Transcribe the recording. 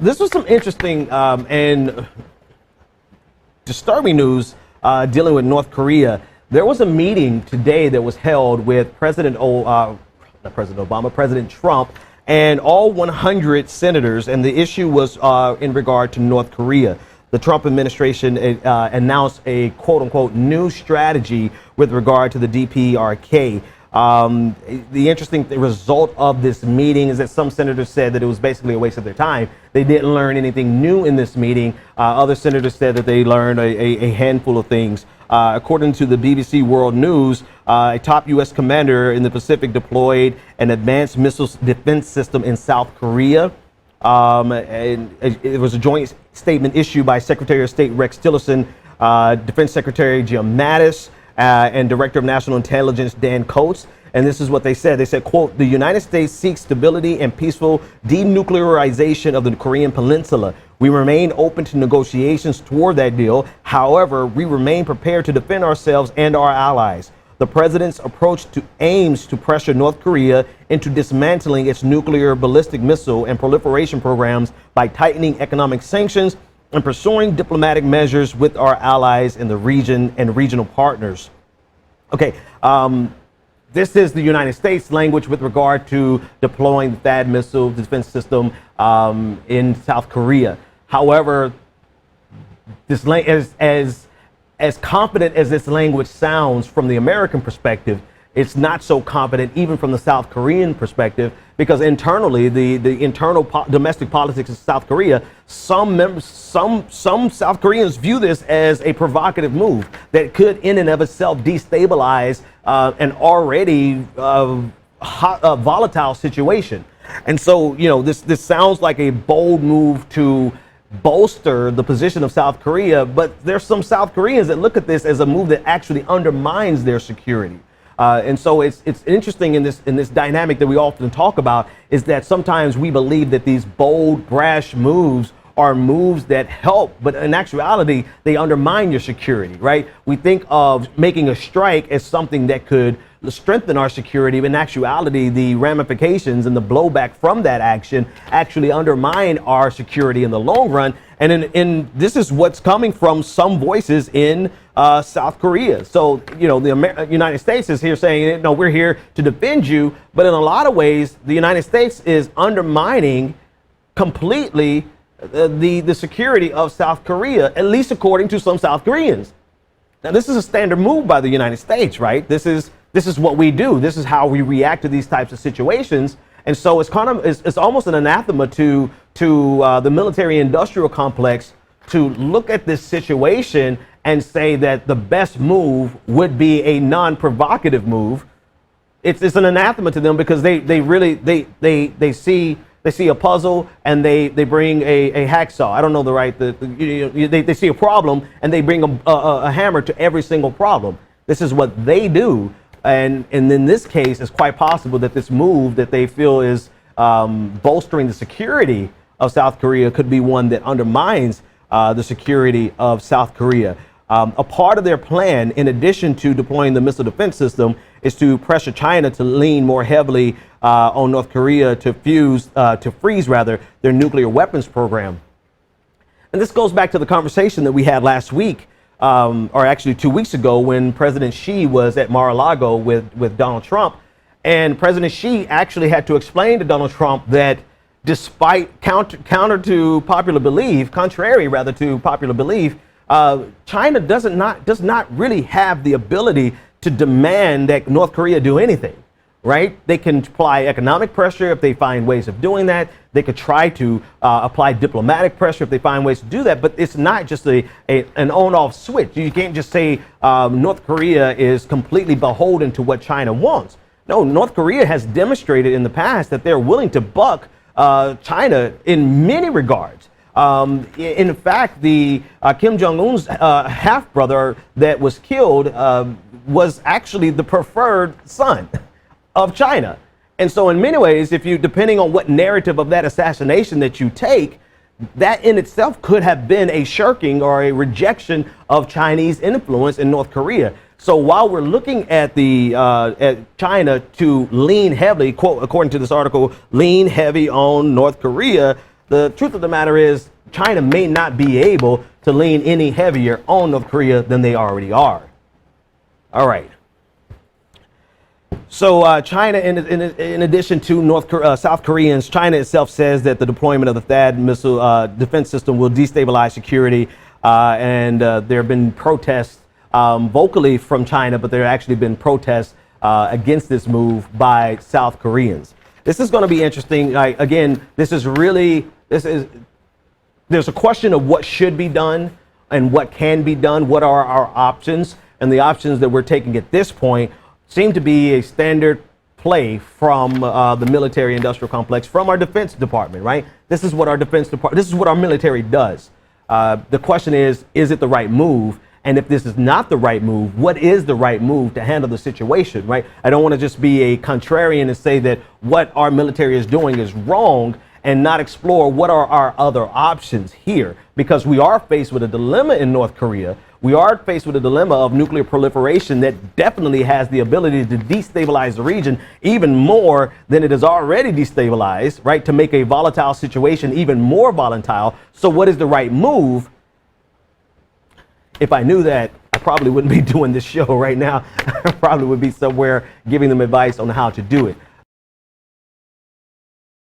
This was some interesting and disturbing news dealing with North Korea. There was a meeting today that was held with President Trump and all 100 senators, and the issue was in regard to North Korea. The Trump administration announced a quote-unquote new strategy with regard to the DPRK. The interesting result of this meeting is that some senators said that it was basically a waste of their time. They didn't learn anything new in this meeting. Other senators said that they learned a handful of things. According to the BBC World News, a top U.S. commander in the Pacific deployed an advanced missile defense system in South Korea. And it was a joint statement issued by Secretary of State Rex Tillerson, Defense Secretary Jim Mattis, and Director of National Intelligence Dan Coates. And this is what they said. They said, quote, "The United States seeks stability and peaceful denuclearization of the Korean Peninsula. We remain open to negotiations toward that deal. However, we remain prepared to defend ourselves and our allies. The president's approach aims to pressure North Korea into dismantling its nuclear, ballistic missile, and proliferation programs by tightening economic sanctions and pursuing diplomatic measures with our allies in the region and regional partners." Okay, this is the United States language with regard to deploying the THAAD missile defense system in South Korea. However, this as confident as this language sounds from the American perspective, it's not so confident even from the South Korean perspective, because internally, the internal domestic politics of South Korea, some South Koreans view this as a provocative move that could in and of itself destabilize an already volatile situation. And so, you know, this sounds like a bold move to bolster the position of South Korea, but there's some South Koreans that look at this as a move that actually undermines their security. And so it's interesting in this dynamic that we often talk about, is that sometimes we believe that these bold, brash moves are moves that help, but in actuality, they undermine your security, right? We think of making a strike as something that could strengthen our security, but in actuality, the ramifications and the blowback from that action actually undermine our security in the long run. And this is what's coming from some voices in South Korea. So, you know, the United States is here saying, no, we're here to defend you. But in a lot of ways, the United States is undermining completely the security of South Korea, at least according to some South Koreans. Now, this is a standard move by the United States, right? This is what we do. This is how we react to these types of situations. And so it's almost an anathema to the military-industrial complex to look at this situation and say that the best move would be a non-provocative move. It's an anathema to them, because they see a puzzle and they bring a hacksaw. I don't know the right. They see a problem and they bring a hammer to every single problem. This is what they do. And in this case, it's quite possible that this move that they feel is bolstering the security of South Korea could be one that undermines the security of South Korea. A part of their plan, in addition to deploying the missile defense system, is to pressure China to lean more heavily on North Korea to freeze their nuclear weapons program. And this goes back to the conversation that we had last week, or actually 2 weeks ago, when President Xi was at Mar-a-Lago with Donald Trump. And President Xi actually had to explain to Donald Trump that despite contrary to popular belief, China does not really have the ability to demand that North Korea do anything, right? They can apply economic pressure if they find ways of doing that. They could try to apply diplomatic pressure if they find ways to do that. But it's not just an on-off switch. You can't just say North Korea is completely beholden to what China wants. No, North Korea has demonstrated in the past that they're willing to buck China in many regards. In fact, the Kim Jong-un's half-brother that was killed was actually the preferred son of China. And so in many ways, depending on what narrative of that assassination that you take, that in itself could have been a shirking or a rejection of Chinese influence in North Korea. So while we're looking at at China to lean heavily, quote, according to this article, lean heavy on North Korea, The truth of the matter is China may not be able to lean any heavier on North Korea than they already are. All right. So China, in addition to South Koreans, China itself says that the deployment of the THAAD missile defense system will destabilize security. And there have been protests vocally from China, but there have actually been protests against this move by South Koreans. This is going to be interesting. Again, there's a question of what should be done and what can be done. What are our options? And the options that we're taking at this point seem to be a standard play from the military industrial complex, from our Defense Department, right? This is what our this is what our military does. The question is it the right move? And if this is not the right move, what is the right move to handle the situation, right? I don't want to just be a contrarian and say that what our military is doing is wrong and not explore what are our other options here, because we are faced with a dilemma in North Korea. We are faced with a dilemma of nuclear proliferation that definitely has the ability to destabilize the region even more than it is already destabilized, right? To make a volatile situation even more volatile. So what is the right move? If I knew that, I probably wouldn't be doing this show right now. I probably would be somewhere giving them advice on how to do it.